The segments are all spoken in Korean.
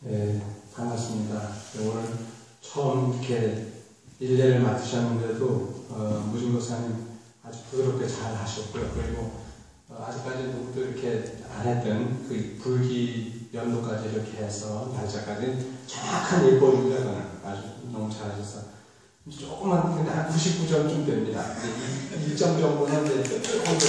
네, 반갑습니다. 오늘 처음 이렇게 일례를 맡으셨는데도 무진고사님 아주 부드럽게 잘 하셨고요. 그리고 아직까지 누구도 이렇게 안 했던 그 불기 연도까지 이렇게 해서 날짜까지 정확한 예보입니다. 아주 너무 잘하셔서 조금만 근데 한 99점쯤 됩니다. 1점 정도는 이제 조금 더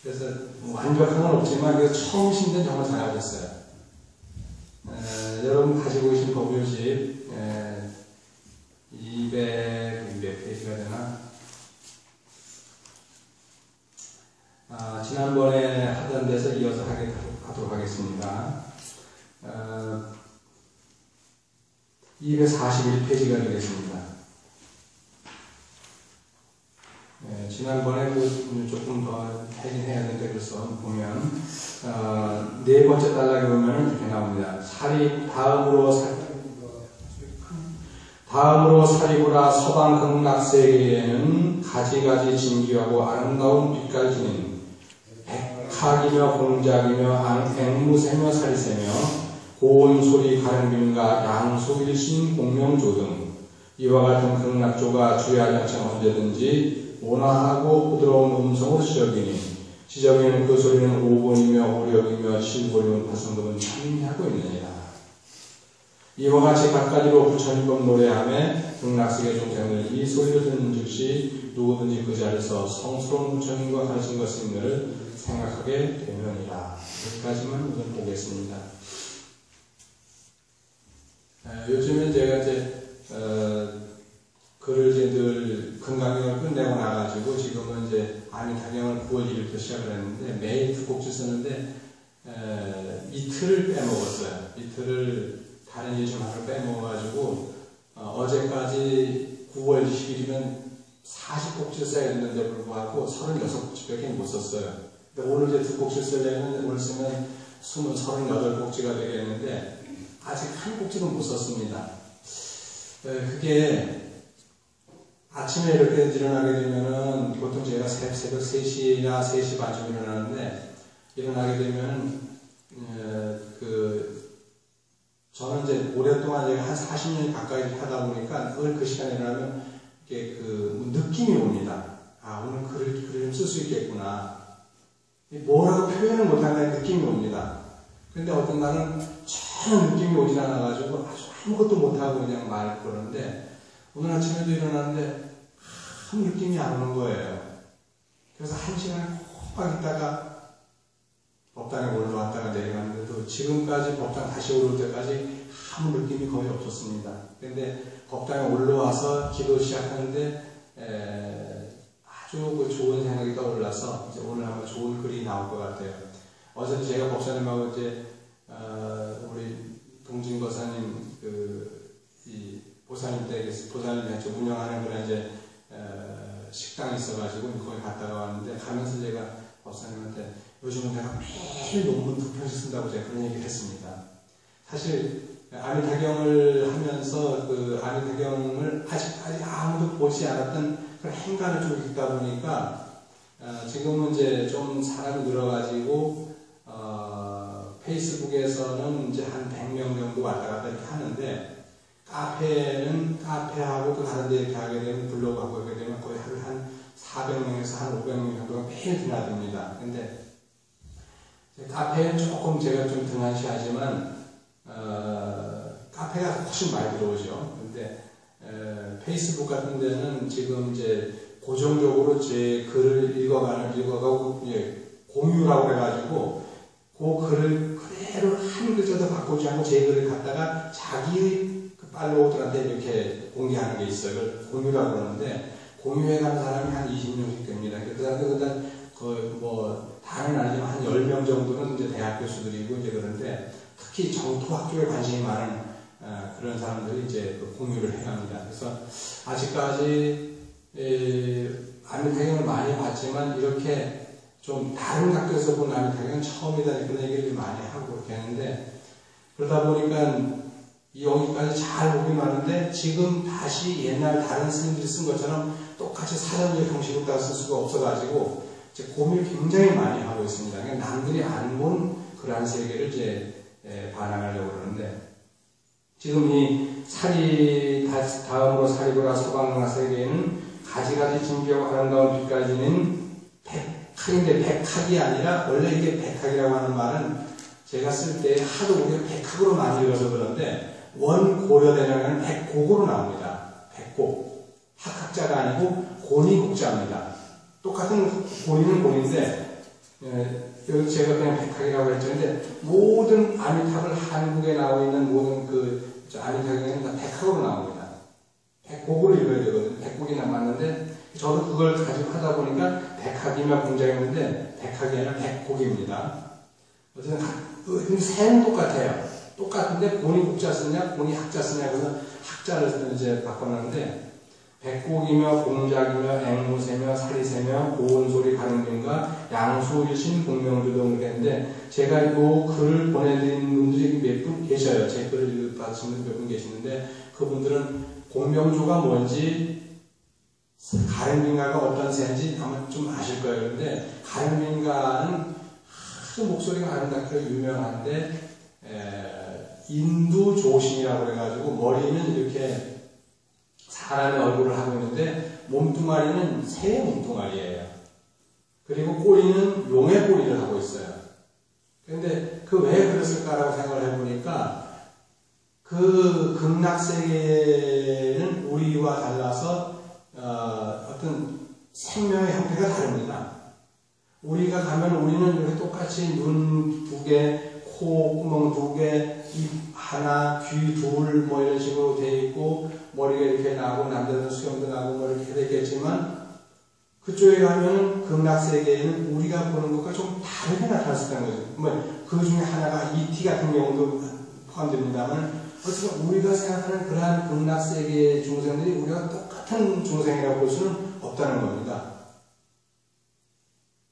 그래서 완벽한 건 없지만 처음이신 데는 정말 잘하셨어요. 여러분 가지고 계신 법요집 200페이지가 되나? 지난번에 하던 데서 이어서 하도록 하겠습니다. 241페이지가 되겠습니다. 지난번에 조금 더 하긴 해야 되는데, 그래서 보면, 네 번째 단락에 보면 이렇게 나옵니다. 다음으로 사리고라 서방 극락세계에는 가지가지 진귀하고 아름다운 빛깔 지닌 백학이며 공작이며 앵무새며 사리새며 고운 소리 가른빔과 양소 일신 공명조 등 이와 같은 극락조가 주야 장차 언제든지 온화하고 부드러운 음성으로 지적이는 그 소리는 5번이며 5력이며 7번이며 8성급은 참여하고 있느니라. 이와 같이 각가지로 부처님법 노래하며 극락세계 중생을 이 소리를 듣는 즉시 누구든지 그 자리에서 성스러운 부처님과 가르친 것임을 생각하게 되느니라. 여기까지만 우선 보겠습니다. 요즘에 제가 글을 늘 금강경을 끝내고 나가지고 지금은 이제 아미타경을 9월 1일부터 시작을 했는데 매일 2곡씩 쓰는데 이틀을 빼먹었어요. 이틀을 다른 일 좀 하러 빼먹어가지고 어제까지 9월 20일이면 40곡씩 써야 되는데 불구하고 36곡씩밖에 못 썼어요. 근데 오늘 이제 2곡씩 쓰려면 오늘 쓰면 38곡지가 되겠는데 아직 한 곡지도 못 썼습니다. 그게 아침에 이렇게 일어나게 되면은 보통 제가 새벽 3시나 3시 반쯤 일어나는데 일어나게 되면은 저는 이제 오랫동안 한 40년 가까이 하다 보니까 늘 그 시간에 일어나면 이게 느낌이 옵니다. 아, 오늘 글을 좀 쓸 수 있겠구나. 뭐라고 표현을 못하는 느낌이 옵니다. 근데 어떤 날은 전혀 느낌이 오질 않아가지고 아무것도 못하고 그냥 말 그러는데 오늘 아침에도 일어났는데 아무 느낌이 안 오는 거예요. 그래서 1시간을 콕 있다가 법당에 올라왔다가 내려갔는데도 지금까지 법당 다시 오를 때까지 아무 느낌이 거의 없었습니다. 근데 법당에 올라와서 기도 시작하는데 아주 좋은 생각이 떠올라서 이제 오늘 아마 좋은 글이 나올 것 같아요. 어제도 제가 법사님하고 이제 우리 동진거사님 이 보사님 댁에서 보사님이 운영하는 그런 이제 식당이 있어가지고 거기 갔다가 왔는데 가면서 제가 법사님한테 요즘은 내가 매일 논문 2편씩 쓴다고 제가 그런 얘기를 했습니다. 사실 아미타경을 하면서 아미타경을 아직까지 아무도 보지 않았던 그런 행간을 좀 읽다 보니까 지금은 이제 좀 사람이 늘어가지고 페이스북에서는 이제 한 100명 정도 왔다 갔다 이렇게 하는데 카페는 카페하고 또 다른 데 이렇게 하게 되면 블로그하고 하게 되면 거의 하루에 한 400명에서 한 500명 정도가 매일 드나듭니다. 근데 카페는 조금 제가 좀 등한시하지만 카페가 훨씬 많이 들어오죠. 근데 페이스북 같은 데는 지금 이제 고정적으로 제 글을 읽어가고 공유라고 해가지고 그 글을 그대로 한 글자도 바꾸지 않고 제 글을 갖다가 자기의 팔로워들한테 이렇게 공개하는 게 있어요. 그걸 공유라고 그러는데 공유해가는 사람이 한 20명씩 됩니다. 그 사람들 다는 아니지만 한 10명 정도는 이제 대학 교수들이고 이제 그런데 특히 정토학쪽에 관심이 많은 그런 사람들이 이제 공유를 해야 합니다. 그래서 아직까지 아미타경을 많이 봤지만 이렇게 좀 다른 각도에서 본 아미타경은 처음이다 그런 얘기를 많이 하고 그렇게 하는데 그러다 보니까 여기까지 잘 오긴 하는데 지금 다시 옛날 다른 스님들이 쓴 것처럼 똑같이 사전적 형식으로 다 쓸 수가 없어가지고 이제 고민을 굉장히 많이 하고 있습니다. 그러니까 남들이 안 본 그러한 세계를 이제 반항하려고 그러는데, 지금 이 다음으로 사리고라 서방나 세계에는 가지가지 진귀하고 아름다운 빛깔 지닌 백학인데, 백학이 아니라 원래 이게 백학이라고 하는 말은 제가 쓸 때 하도 우리가 백학으로 많이 읽어서 그런데 원고려대명에는 백곡으로 나옵니다. 백곡. 학학자가 아니고 곤이국자입니다. 똑같은 곤이는 곤인데 여기 제가 그냥 백학이라고 했죠. 근데 모든 아미탑을 한국에 나와 있는 모든 그 아미탑에는 다 백학으로 나옵니다. 백곡으로 읽어야 되거든요. 백곡이 남았는데 저도 그걸 가지고 하다 보니까 백학이면 공장이었는데 백학이 아니라 백곡입니다. 어쨌든 새는 똑같아요. 똑같은데 곤이 국자 쓰냐, 곤이 학자 쓰냐, 그래서 학자를 이제 바꿔놨는데, 백곡이며 공작이며 앵무새며 사리새며 고운소리 가능빈과 양수일신 공명주도 이렇게 했는데, 제가 이 글을 보내드린 분들이 몇 분 계셔요. 제 글을 받으시는 몇 분 계시는데, 그분들은 공명주가 뭔지, 가능빈가가 어떤 새인지 아마 좀 아실 거예요. 그런데 가능빈가는 아주 목소리가 아름답게 유명한데, 인두조신이라고 해가지고 머리는 이렇게 사람의 얼굴을 하고 있는데 몸뚱아리는 새의 몸뚱아리예요. 그리고 꼬리는 용의 꼬리를 하고 있어요. 그런데 그 왜 그랬을까라고 생각을 해보니까 그 극락세계는 우리와 달라서 어떤 생명의 형태가 다릅니다. 우리가 가면 우리는 이렇게 똑같이 눈 2개, 코 구멍 2개, 입 하나, 귀 둘, 뭐 이런 식으로 돼 있고, 머리가 이렇게 나고, 남자는 수염도 나고, 뭐 이렇게 되겠지만, 그쪽에 가면 극락세계에는 우리가 보는 것과 좀 다르게 나타날 수 있다는 거죠. 뭐, 그 중에 하나가 ET 같은 경우도 포함됩니다만, 어쨌든 우리가 생각하는 그러한 극락세계의 중생들이 우리가 똑같은 중생이라고 볼 수는 없다는 겁니다.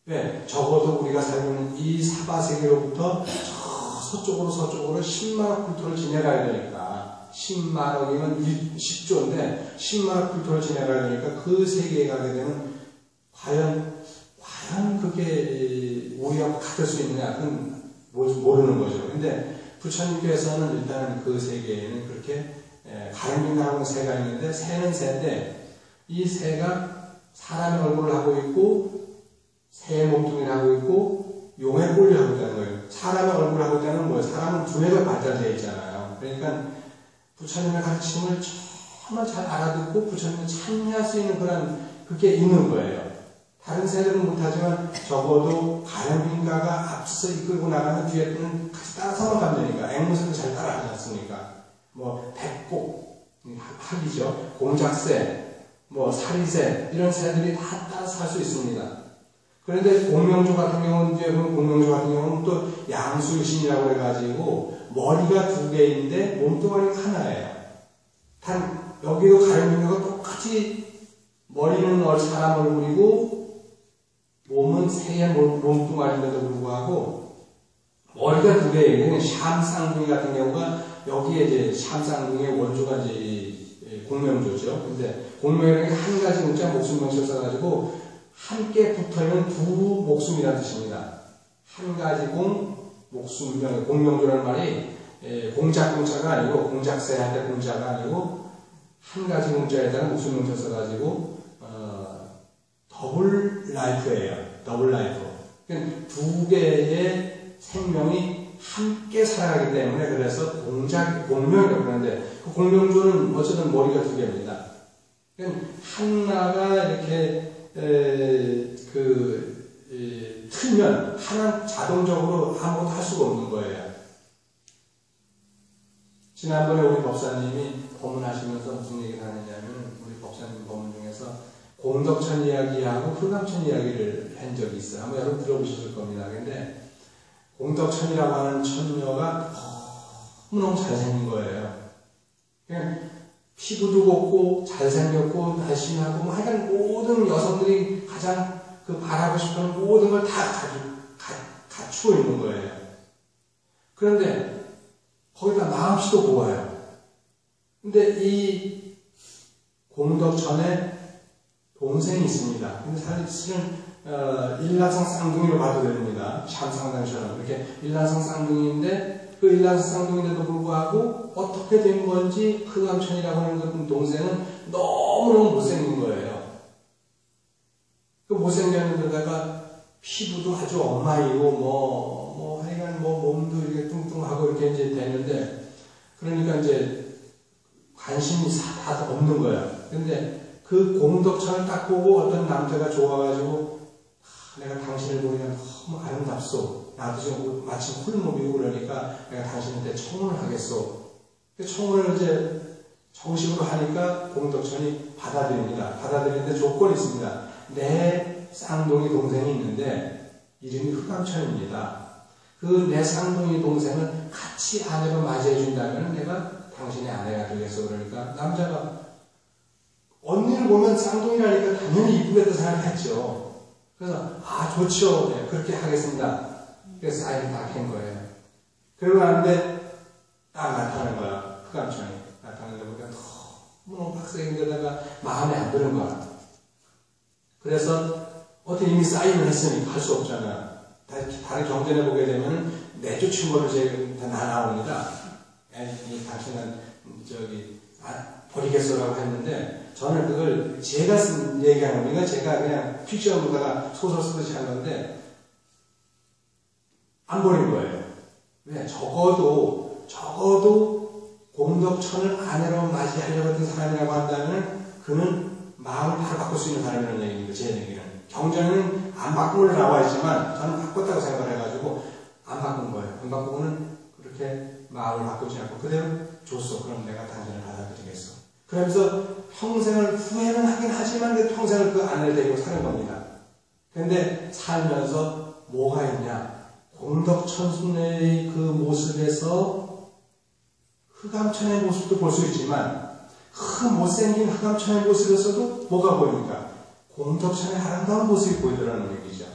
왜? 적어도 우리가 살고 있는 이 사바세계로부터 서쪽으로 10만억 불토를 지내가야 되니까, 10만억이면 10조인데 10만억 불토를 지내가야 되니까 그 세계에 가게 되면 과연 그게 우리하고 같을 수 있느냐, 그건 모르는 거죠. 근데 부처님께서는 일단은 그 세계에는 그렇게 가름빈가라는 새가 있는데, 새는 새인데 이 새가 사람의 얼굴을 하고 있고 새의 몸뚱이를 하고 있고 용의 꼬리를 하고 있다는 거예요. 사람의 얼굴을 하고 있다는 건 뭐예요? 사람은 두뇌가 발달되어 있잖아요. 그러니까 부처님의 가르침을 정말 잘 알아듣고 부처님을 참여할 수 있는 그게 있는 거예요. 다른 새들은 못하지만 적어도 가름빈가가 앞서서 이끌고 나가면 뒤에는 같이 따라서만 가면 되니까. 앵무새도 잘 따라가지 않습니까? 뭐 백곡, 학이죠. 공작새, 뭐 사리새, 이런 새들이 다 따라서 갈 수 있습니다. 그런데 공명조 같은 경우는 또 양수신이라고 해가지고 머리가 2개인데 몸뚱아리가 하나예요. 단 여기도 가름빈가가 똑같이 머리는 사람 얼굴이고 몸은 새의 몸뚱아리인데도 불구하고 머리가 2개예요. 샴쌍둥이 같은 경우가 여기에 이제 샴쌍둥이의 원조가 이제 공명조죠. 근데 공명이라는 게 한 가지 문자 목숨명칭을 써가지고 함께 붙어있는 두 목숨이라는 뜻입니다. 한 가지 목숨명, 공명조라는 말이 공작공자가 아니고, 공작새 할 때 공자가 아니고, 한 가지 공자에다가 목숨명칭을 써가지고 더블 라이프예요. 더블 라이프. 그러니까 2개의 생명이 함께 살아가기 때문에 그래서 공명이라고 하는데, 그 공명조는 어쨌든 머리가 2개입니다. 그러니까 하나가 이렇게 틀면 하나 자동적으로 아무것도 할 수가 없는 거예요. 지난번에 우리 법사님이 법문하시면서 무슨 얘기를 하느냐면, 우리 법사님 법문 중에서 공덕천 이야기하고 흑암천 이야기를 한 적이 있어요. 아마 여러분 들어보셨을 겁니다. 근데 공덕천이라고 하는 천녀가 너무너무 잘생긴 거예요. 그냥 피부도 곱고 잘생겼고 날씬하고 하여간 모든 여성들이 가장 바라고 싶은 모든 걸 다 갖추고 있는 거예요. 그런데 거기다 마음씨도 고와요. 근데 이 공덕천에 동생이 있습니다. 근데 사실은 일란성 쌍둥이로 봐도 됩니다. 샴상당처럼 이렇게 일란성 쌍둥이인데 그 일란성 쌍둥이인데도 불구하고 어떻게 된 건지 흑암천이라고 하는 그 동생은 너무너무 못생긴 거예요. 그 못생겼는데다가 피부도 아주 엉망이고 하여간 몸도 이렇게 뚱뚱하고 이렇게 이제 되는데 그러니까 이제 관심이 다 없는 거야. 근데 그 공덕천을 딱 보고 어떤 남자가 좋아가지고 내가 당신을 보니까 너무 아름답소. 나도 지금 마침 홀몸이고 그러니까 내가 당신한테 청혼을 하겠소. 청혼을 이제 정식으로 하니까 공덕천이 받아들입니다. 받아들이는데 조건이 있습니다. 내 쌍둥이 동생이 있는데 이름이 흑암천입니다. 그 내 쌍둥이 동생을 같이 아내로 맞이해준다면 내가 당신의 아내가 되겠소. 그러니까 남자가 언니를 보면 쌍둥이라니까 당연히 이쁘겠다 생각했죠. 그래서 좋죠. 네, 그렇게 하겠습니다. 그래서 사인을 딱 한 거예요. 그러고 나는데 딱 나타난 거야. 흑암천이 나타나는데 보니까 너무 빡세게다가 마음에 안 드는 거야. 그래서 어떻게 이미 사인을 했으니까 할 수 없잖아. 다른 경전에 보게 되면 내쫓은 거를 다 나옵니다. 당신은 버리겠어라고 했는데 저는 그걸 제가 쓴 얘기하는 거니까 제가 그냥 픽션보다가 소설 쓰듯이 한 건데 안 버린 거예요. 왜? 적어도 공덕천을 아내로 맞이하려고 했던 사람이라고 한다면 그는 마음을 바로 바꿀 수 있는 사람이라는 얘기입니다. 제 얘기는. 경전은 안 바꾸고 나와 있지만 저는 바꿨다고 생각을 해가지고 안 바꾼 거예요. 안 바꾸고는 그렇게 마음을 바꾸지 않고 그대로 줬어. 그럼 내가 당신을 받아들이겠어. 그러면서 평생을 후회는 하긴 하지만 그 평생을 그 아내를 데리고 사는 겁니다. 그런데 살면서 뭐가 있냐? 공덕천순의 그 모습에서 흑암천의 모습도 볼 수 있지만 그 못생긴 흑암천의 모습에서도 뭐가 보입니까? 공덕천의 아름다운 모습이 보이더라는 얘기죠.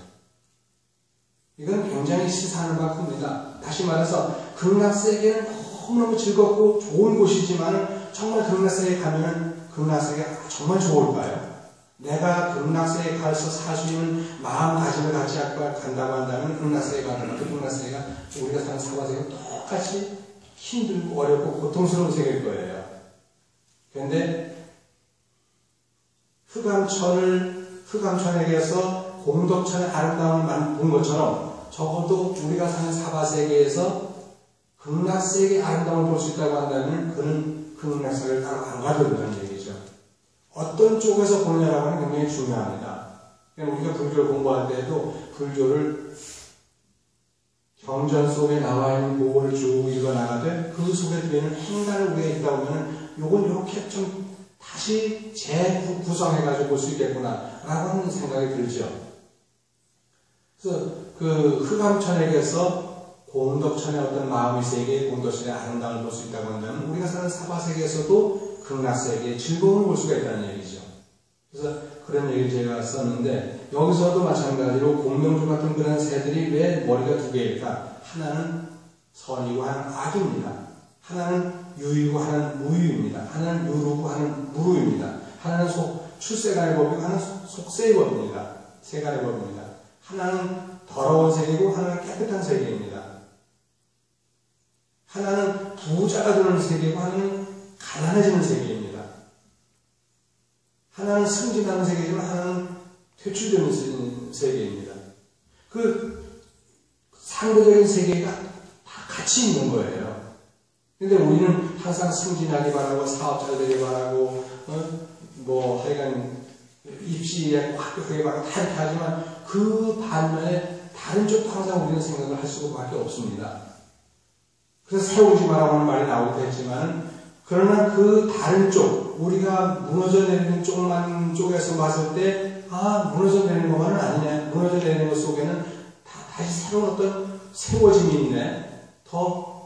이건 굉장히 시사하는 바입니다. 다시 말해서 극락세계는 너무너무 즐겁고 좋은 곳이지만 정말 극락세계에 가면 극락세계가 정말 좋을까요? 내가 극락세계에 가서 살 수 있는 마음가짐을 같이 간다고 한다면 극락세계에 가는 그 극락세계가 우리가 사는 사바세계가 똑같이 힘들고 어렵고 고통스러운 세계일 거예요. 그런데 흑암천에게서 공덕천의 아름다움을 본 것처럼 적어도 우리가 사는 사바세계에서 극락세계의 아름다움을 볼 수 있다고 한다면 그는 극락세계를 따로 안 가도 된다는 얘기죠. 어떤 쪽에서 보느냐라고 하는 게 굉장히 중요합니다. 우리가 불교를 공부할 때도 불교를 경전 속에 나와 있는 그걸 쭉 읽어나가되 그 속에 들어있는 행간을 우리가 읽다 보면은 요건 이렇게 좀 다시 재구성해가지고 볼 수 있겠구나 라고 하는 생각이 들죠. 그래서 그 흑암천에게서 공덕천의 어떤 마음의 세계, 공덕천의 아름다움을 볼 수 있다고 한다면 우리가 사는 사바세계에서도 극락세계의 즐거움을 볼 수가 있다는 얘기죠. 그래서 그런 얘기를 제가 썼는데 여기서도 마찬가지로 공명주 같은 그런 새들이 왜 머리가 두 개일까? 하나는 선이고 하나는 악입니다. 하나는 유이고 하나는 무유입니다. 하나는 유루고 하나는 무루입니다. 하나는 출세간의 법이고 하나는 속세의 법입니다. 세간의 법입니다. 하나는 더러운 세계이고 하나는 깨끗한 세계입니다. 하나는 부자가 되는 세계이고 하나는 가난해지는 세계입니다. 하나는 승진하는 세계이고 하나는 퇴출되는 세계입니다. 그 상대적인 세계가 다 같이 있는 거예요. 근데 우리는 항상 승진하기 바라고 사업 잘 되기 바라고 하여간 입시에 합격하기 바라고 다 이렇게 하지만 그 반면에 다른 쪽도 항상 우리는 생각을 할 수밖에 없습니다. 그래서 세우지 마라고 하는 말이 나오기도 했지만 그러나 그 다른 쪽 우리가 무너져 내리는 쪽에서 봤을 때 무너져 내리는 것만은 아니냐. 무너져 내리는 것 속에는 다시 새로운 어떤 세워짐이 있네. 더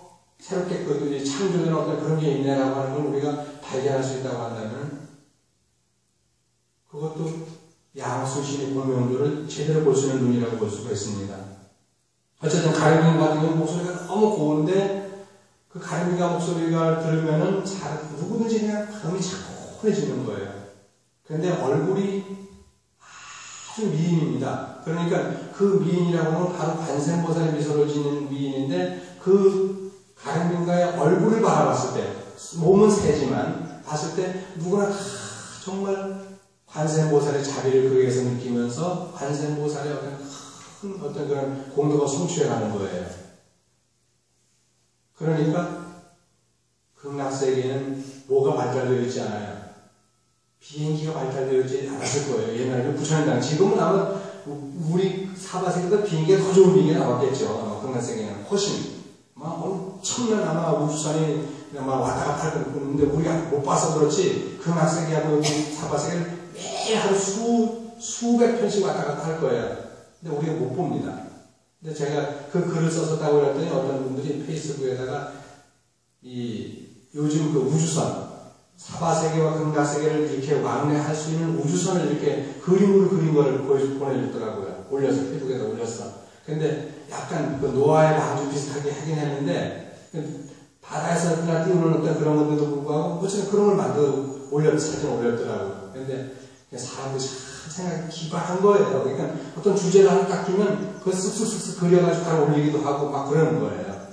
새롭게 창조되는 어떤 그런 게 있네라고 하는 걸 우리가 발견할 수 있다고 한다면 그것도 양수신의 공명도를 제대로 볼 수 있는 눈이라고 볼 수가 있습니다. 어쨌든 가림이 같은 경우는 목소리가 너무 고운데 그 가림이가 목소리가 들으면은 누구든지 그냥 마음이 차분해지는 거예요. 그런데 얼굴이 아주 미인입니다. 그러니까 그 미인이라고 하면 바로 관세음보살의 미소를 지닌 미인인데 그 가령빈가의 얼굴을 바라봤을 때 몸은 세지만 봤을 때 누구나 다 정말 관세음보살의 자비를 그에게서 느끼면서 관세음보살의 어떤 그런 공덕을 성취해가는 거예요. 그러니까 극락세계에는 뭐가 발달되어 있지 않아요. 비행기가 발달되어 있지 않았을 거예요. 옛날에는 부처님 지금은 아마 우리 사바세계보다 비행기가 더 좋은 비행기가 나왔겠죠. 극락세계는 훨씬 막 엄청난 아마 우주선이 막 왔다 갔다 하는데 우리가 못 봐서 그렇지 극락세계하고 사바세계를 매일 하루 수백 편씩 왔다 갔다 할 거예요. 근데 우리가 못 봅니다. 근데 제가 그 글을 썼었다고 그랬더니 어떤 분들이 페이스북에다가 요즘 그 우주선 사바세계와 극락세계를 이렇게 왕래할 수 있는 우주선을 이렇게 그림으로 그린 거를 보내줬더라고요. 올려서 페이스북에다 올렸어. 근데 약간 그 노아의 방주 비슷하게 하긴 했는데 바다에서 그냥 띄우는 어떤 그런 건데도 불구하고 어쨌든 그런 걸 사진 올렸더라고요. 근데 사람들이 생각이 기발한 거예요. 그러니까 어떤 주제를 하나 딱 주면 그걸 쓱쓱쓱쓱 그려가지고 바로 올리기도 하고 막 그러는 거예요.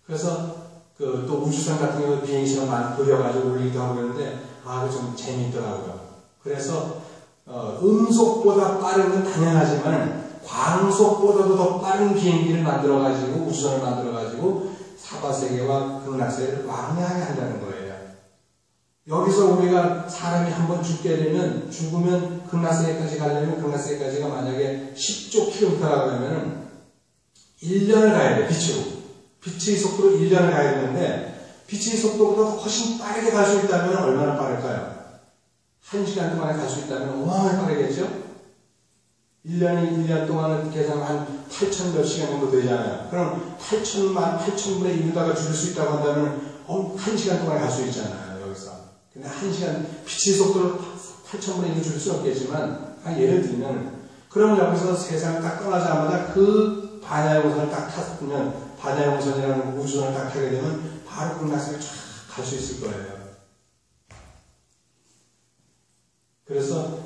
그래서 또 우주선 같은 경우 비행시험 많이 그려가지고 올리기도 하고 그러는데 그거 좀 재미있더라고요. 그래서 음속보다 빠른 건 당연하지만 광속보다도 더 빠른 비행기를 만들어가지고 우주선을 만들어가지고 사바세계와 극락세계를 왕래하게 한다는 거예요. 여기서 우리가 사람이 한번 죽게 되면 죽으면 극락세계까지 가려면 극락세계까지가 만약에 10조 킬로미터라고 하면 1년을 가야 돼. 빛의 속도로 1년을 가야 되는데 빛의 속도보다 훨씬 빠르게 갈 수 있다면 얼마나 빠를까요? 1시간 동안에 갈 수 있다면 어마어마하게 빠르겠죠? 1년 동안은 계산 한 8천 몇 시간 정도 되잖아요. 그럼 8천분의 1로다가 줄일 수 있다고 한다면 1시간 동안에 갈 수 있잖아요. 여기서. 근데 1시간 빛의 속도를 8천분의 1로 줄일 수 없겠지만 예를 들면 그러면 여기서 세상을 딱 떠나자마자 그 반야용선을 딱 탔으면 반야용선이라는 우주선을 딱 타게 되면 바로 극락세계를 쫙 갈 수 있을 거예요. 그래서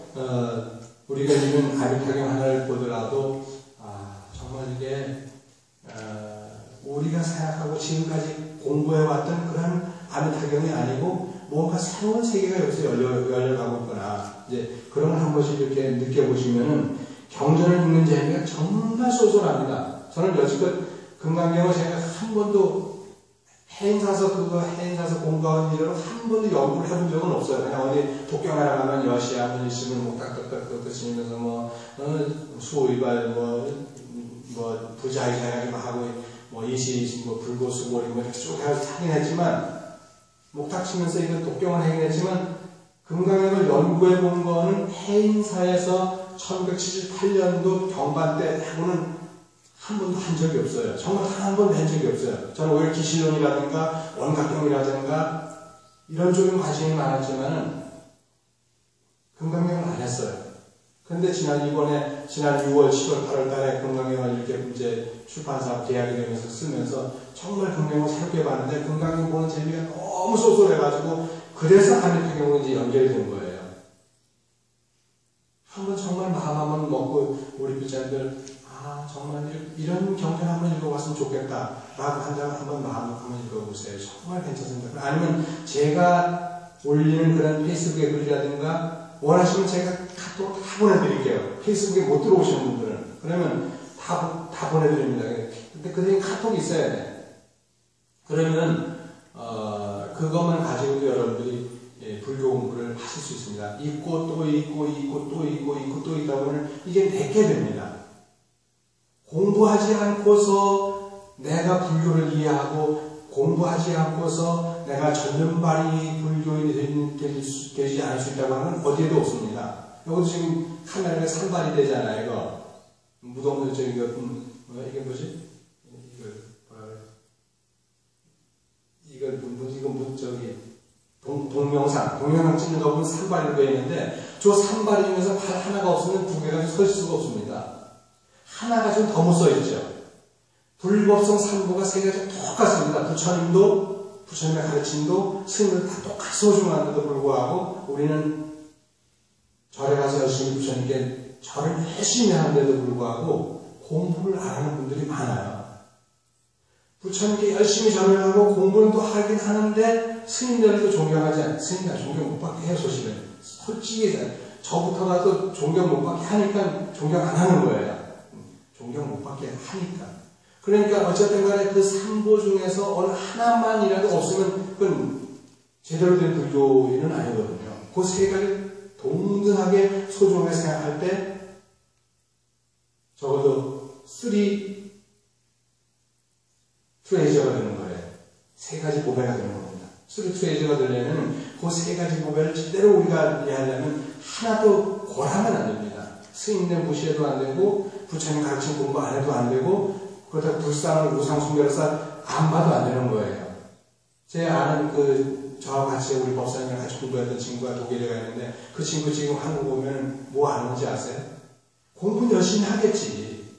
우리가 지금 아미타경 하나를 보더라도 정말 이게 우리가 생각하고 지금까지 공부해왔던 그런 아미타경이 아니고 뭔가 새로운 세계가 여기서 열려가고 있구나. 이제 그런 걸 한 번씩 이렇게 느껴보시면은 경전을 읽는 재미가 정말 쏠쏠합니다. 저는 여지껏 금강경을 제가 한 번도 해인사서 공부하는 일로 한 번도 연구를 해본 적은 없어요. 그냥 어디 독경하러 가면 여시야 분이식을 뭐 딱딱딱 드시면서 수오이발 부자이자야기만 하고 이시 불고수고리 이렇게 쭉 하긴 했지만 목탁 치면서 이거 독경을 하긴 했지만 금강경을 연구해 본 거는 해인사에서 1978년도 경반 때 하고는 한 번도 한 적이 없어요. 정말 단 한 번도 한 적이 없어요. 저는 오히려 기실론이라든가 원각경이라든가 이런 쪽에 관심이 많았지만은 금강경을 안 했어요. 근데 지난 6월, 7월, 8월 달에 금강경을 이렇게 이제 출판사 계약이 되면서 쓰면서 정말 금강경을 새롭게 봤는데 금강경 보는 재미가 너무 쏠쏠해가지고 그래서 아미타경으로 이제 연결이 된 거예요. 한번 정말 마음 한번 먹고 우리 비자들 정말 이런 경전 한번 읽어봤으면 좋겠다 라고 한다면 한번 마음을 한번 읽어보세요. 정말 괜찮습니다. 아니면 제가 올리는 그런 페이스북의 글이라든가 원하시면 제가 카톡으로 다 보내드릴게요. 페이스북에 못 들어오시는 분들은 그러면 다 보내드립니다. 근데 그들이 카톡이 있어야 돼. 그러면 그것만 가지고도 여러분들이 불교 공부를 하실 수 있습니다. 읽고 또 읽다 보면 이게 내게 됩니다. 공부하지 않고서 내가 불교를 이해하고 공부하지 않고서 내가 전념발이 불교인이 되지 않을 수 있다고 하는 어디에도 없습니다. 여기도 지금 카메라가 산발이 되잖아요. 이거 무덤 이게 뭐지? 동영상 찍는 거 보면 산발이 되어 있는데 저 산발이 중에서 발 하나가 없으면 두 개가 설 수가 없습니다. 하나가 좀 더 못 써있죠. 불법성 삼부가 세 가지 똑같습니다. 부처님의 가르침도 스님들 다 똑같이 소중한데도 불구하고 우리는 절에 가서 열심히 부처님께 절을 열심히 하는데도 불구하고 공부를 안 하는 분들이 많아요. 부처님께 열심히 절을 하고 공부는 또 하긴 하는데 스님들도 존경하지 않아요. 스님들 존경 못 받게 해요, 소식은. 솔직히 저부터라도 존경 못 받게 하니까 존경 안 하는 거예요. 존경 못 받게 하니까. 그러니까 어쨌든 간에 그 삼보 중에서 어느 하나만이라도 없으면 그건 제대로 된 불교인은 아니거든요. 그 세 가지 동등하게 소중하게 생각할 때 적어도 3 트레이저가 되는 거예요. 세 가지 보배가 되는 겁니다. 3 트레이저가 되려면 그 세 가지 보배를 제대로 우리가 이해하려면 하나도 고라면 안 됩니다. 스님들 무시해도 안 되고 부처님 가르친 공부 안 해도 안 되고 그렇다고 불상을 우상숭배를 안 봐도 안 되는 거예요. 제 아는 저와 같이 우리 법사님이랑 같이 공부했던 친구가 독일에 가 있는데 그 친구 지금 한국 오면 뭐 하는지 아세요? 공부는 열심히 하겠지.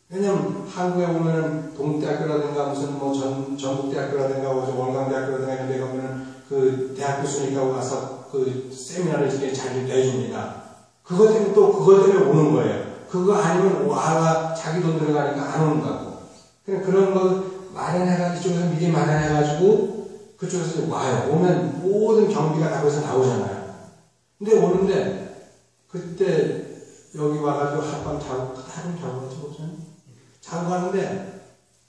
왜냐면 한국에 오면은 동국대학교라든가 무슨 뭐 전국대학교라든가 월강대학교라든가 이런 데 가면은 그 대학 교수니까 와서 그 세미나를 이렇게 잘 내줍니다. 그것 때문에 또 그것 때문에 오는 거예요. 그거 아니면 와 자기 돈 들어가니까 안 오는 거고. 그런 거 마련해가지고 이쪽에서 미리 마련해가지고 그쪽에서 와요. 오면 모든 경비가 다 거기서 나오잖아요. 근데 오는데 그때 여기 와가지고 하룻밤 자고 자고 가는데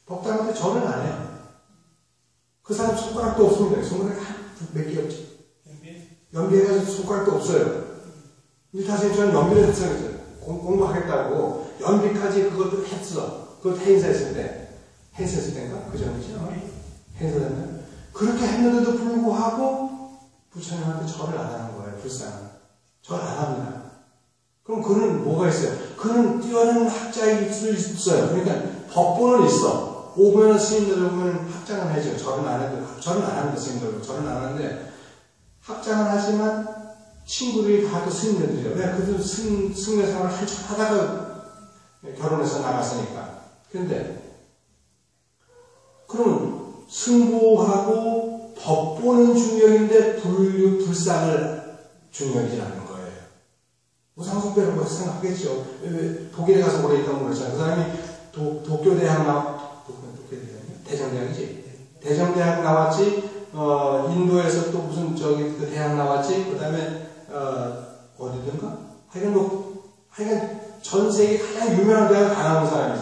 법당한테 절을 안 해요. 그 사람 손가락도 없습니다. 손가락이 몇 개 없지. 연비해가지고 손가락도 없어요. 근데 다시 저는 연비를 했어요. 공부하겠다고 연비까지 그것도 했어. 그것도 행사했을 때인가? 그 전이지 아마? 행사했나? 그렇게 했는데도 불구하고 부처님한테 절을 안 하는 거예요. 불쌍한. 절 안 합니다. 그럼 그는 뭐가 있어요? 그는 뛰어난 학자일 수 있어요. 그러니까 법보는 있어. 오면 스님들 오면 합장은 해줘요. 절은 안 합니다. 스님들 절은 안 하는데 합장은 하지만 친구들이 다 또 스님들이에요. 왜? 그들 승려 생활을 한참 하다가 결혼해서 나갔으니까. 그런데 그럼 승보하고 법보는 중요한데 불상을 중요하지 않는 거예요. 우상숭배라고 생각하겠죠. 왜 독일에 가서 오래 있다고 그랬잖아요. 그 사람이 도쿄대학 대정대학이지. 대정대학 나왔지. 인도에서 또 무슨 그 대학 나왔지. 그 다음에 어디든가? 하여간 전 세계 가장 유명한 대학을 다 나온 사람이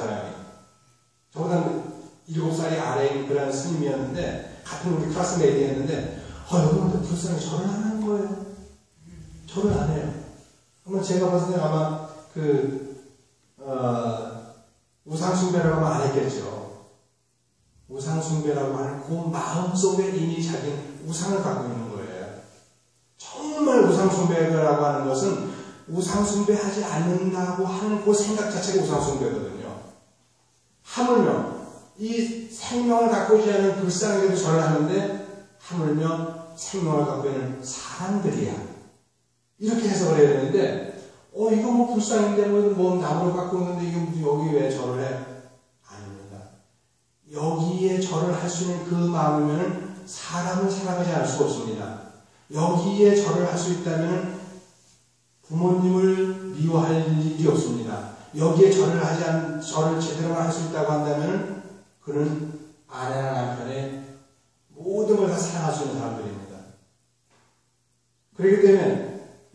저보다 7살이 아래인 그런 스님이었는데 같은 우리 클래스메이트였는데 여러분들 불쌍히 절을 안 하는 거예요. 절을 안 해요. 아마 제가 봤을 때 아마 우상숭배라고 하면 안 했겠죠. 우상숭배라고 하는 그 마음속에 이미 자기는 우상을 갖고 있는 거예요. 정말 우상숭배라고 하는 것은 우상숭배하지 않는다고 하는 그 생각 자체가 우상숭배거든요. 하물며 이 생명을 갖고 있지 않은 불상에게도 절을 하는데 하물며 생명을 갖고 있는 사람들이야. 이렇게 해석을 해야 되는데 이거 뭐 불상인데 뭐 나무를 갖고 있는데 이게 여기 왜 절을 해? 아닙니다. 여기에 절을 할 수 있는 그 마음이면 사람을 사랑하지 않을 수 없습니다. 여기에 절을 할 수 있다면 부모님을 미워할 일이 없습니다. 여기에 절을 제대로만 할 수 있다고 한다면 그는 아내나 남편의 모든 걸 다 사랑할 수 있는 사람들입니다. 그렇기 때문에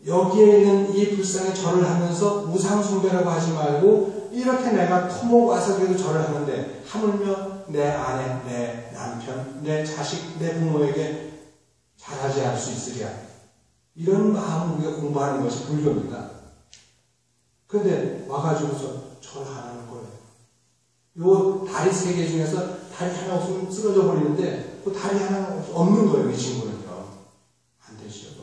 여기에 있는 이 불상에 절을 하면서 우상숭배라고 하지 말고 이렇게 내가 토목 와서 그래도 절을 하는데 하물며 내 아내, 내 남편, 내 자식, 내 부모에게 잘하지 않을 수 있으랴. 이런 마음을 우리가 공부하는 것이 불교입니다. 그런데 와가지고서 절을 안 하는 거예요. 요 다리 3개 중에서 다리 하나 없으면 쓰러져 버리는데 그 다리 하나 없는 거예요. 이 친구는요. 안 되시죠.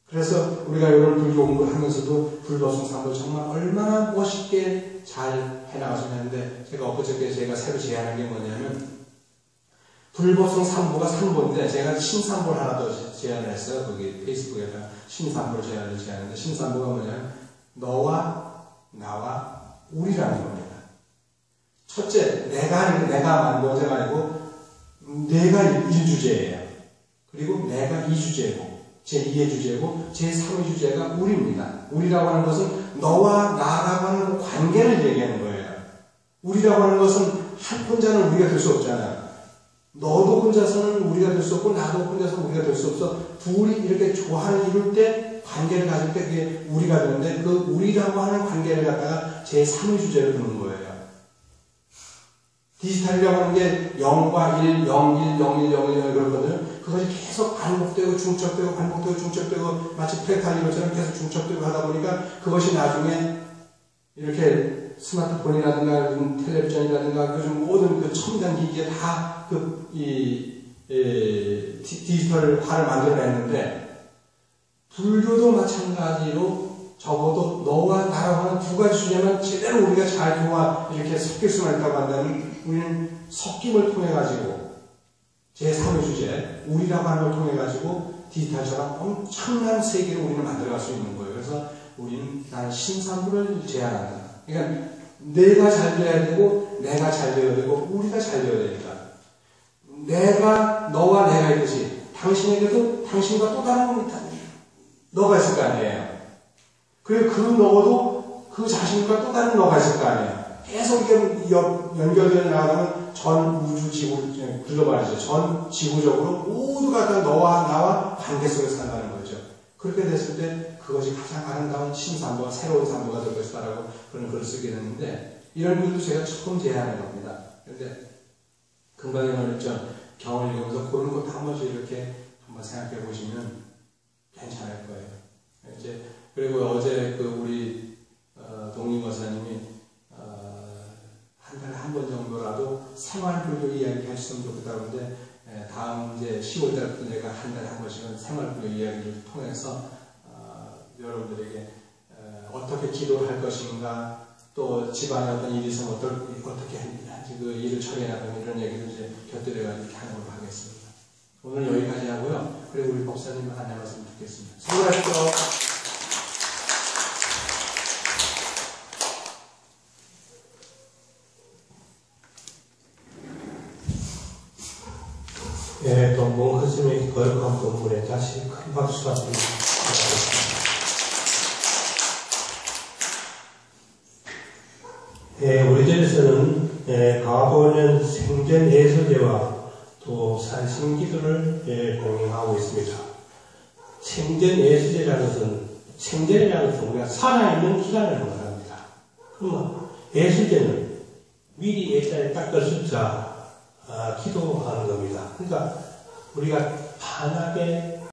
그래서 우리가 이런 불교 공부를 하면서도 불법성 삼보 정말 얼마나 멋있게 잘 해나갔으면 했는데 제가 엊그저께 제가 새로 제안한 게 뭐냐면 불법성 삼보가 3보인데 제가 신삼보를 하나 더 제안을 했어요. 거기 페이스북에다가 신삼보를 제안했는데 신삼보가 뭐냐면 너와 나와 우리라는 겁니다. 첫째, 내가 먼저가 아니고 내가 1주제예요. 그리고 내가 2주제고 제2의 주제고 제3의 주제가 우리입니다. 우리라고 하는 것은 너와 나라고 하는 관계를 얘기하는 거예요. 우리라고 하는 것은 혼자는 우리가 될 수 없잖아요. 너도 혼자서는 우리가 될 수 없고 나도 혼자서는 우리가 될 수 없어. 둘이 이렇게 조화를 이룰 때 관계를 가질 때 그게 우리가 되는데 그 우리라고 하는 관계를 갖다가 제3의 주제를 두는 거예요. 디지털이라고 하는 게 0과 1, 0, 1, 0, 1, 0, 1, 0 그렇거든요. 그것이 계속 반복되고 중첩되고 반복되고 중첩되고 마치 프랙탈리로처럼 계속 중첩되고 하다 보니까 그것이 나중에 이렇게 스마트폰이라든가 텔레비전이라든가 요즘 모든 그 첨단 기기에 다 디지털화를 만들어냈는데 불교도 마찬가지로 적어도 너와 나라고 하는 두 가지 주제만 제대로 우리가 잘 교화 이렇게 섞일 수만 있다고 한다면 우리는 섞임을 통해 가지고 제3의 주제 우리라고 하는 걸 통해 가지고 디지털처럼 엄청난 세계를 우리는 만들어갈 수 있는 거예요. 그래서 우리는 나는 신산부를 제안한다. 그러니까 내가 잘 돼야 되고 내가 잘 되어야 되고 우리가 잘 되어야 되니까 내가 너와 내가 있듯이 당신에게도 당신과 또 다른 너가 있을 거 아니에요. 그리고 그 너도 그 자신과 또 다른 너가 있을 거 아니에요. 계속 이렇게 연결되어 나가면 전 우주 지구 글로벌이죠. 전 지구적으로 모두가 다 너와 나와 관계 속에서 산다는 거죠. 그렇게 됐을 때 그것이 가장 아름다운 신산부가 새로운 산부가 될 것이다라고 그런 글을 쓰게 됐는데 이런 글도 제가 처음 제안한 겁니다. 그런데 금방에 말했죠. 경을 읽으면서 그런 것도 한 번씩 이렇게 한번 생각해 보시면 괜찮을 거예요. 이제 그리고 어제 그 우리 동림 권사님이 한 달에 한 번 정도라도 생활불교 이야기 하시면 좋겠다고 하는데 다음 이제 10월 달부터 내가 한 달에 한 번씩은 생활불교 이야기를 통해서 여러분들에게 어떻게 기도할 것인가 또 집안에 어떤 일이 있으면 어떻게 그 일을 처리해 나가는 이런 얘기를 이제 곁들여가지고 이렇게 하는 걸로 하겠습니다. 오늘 여기까지 하고요. 그리고 우리 목사님 안내 말씀 듣겠습니다. 수고하십시오. 예, 동봉 크스미 거룩한 본문에 다시 큰 박수가 듭니다. 우리 절에서는 가보년 생전 예수제와 또 산신기도를 공행하고 있습니다. 생전 예수제라는 것은 생전이라는 것은 우리가 살아있는 기간을 말합니다. 그러면 예수제는 미리 예자에 닦을 숫자 기도하는 겁니다. 그러니까 우리가 환하게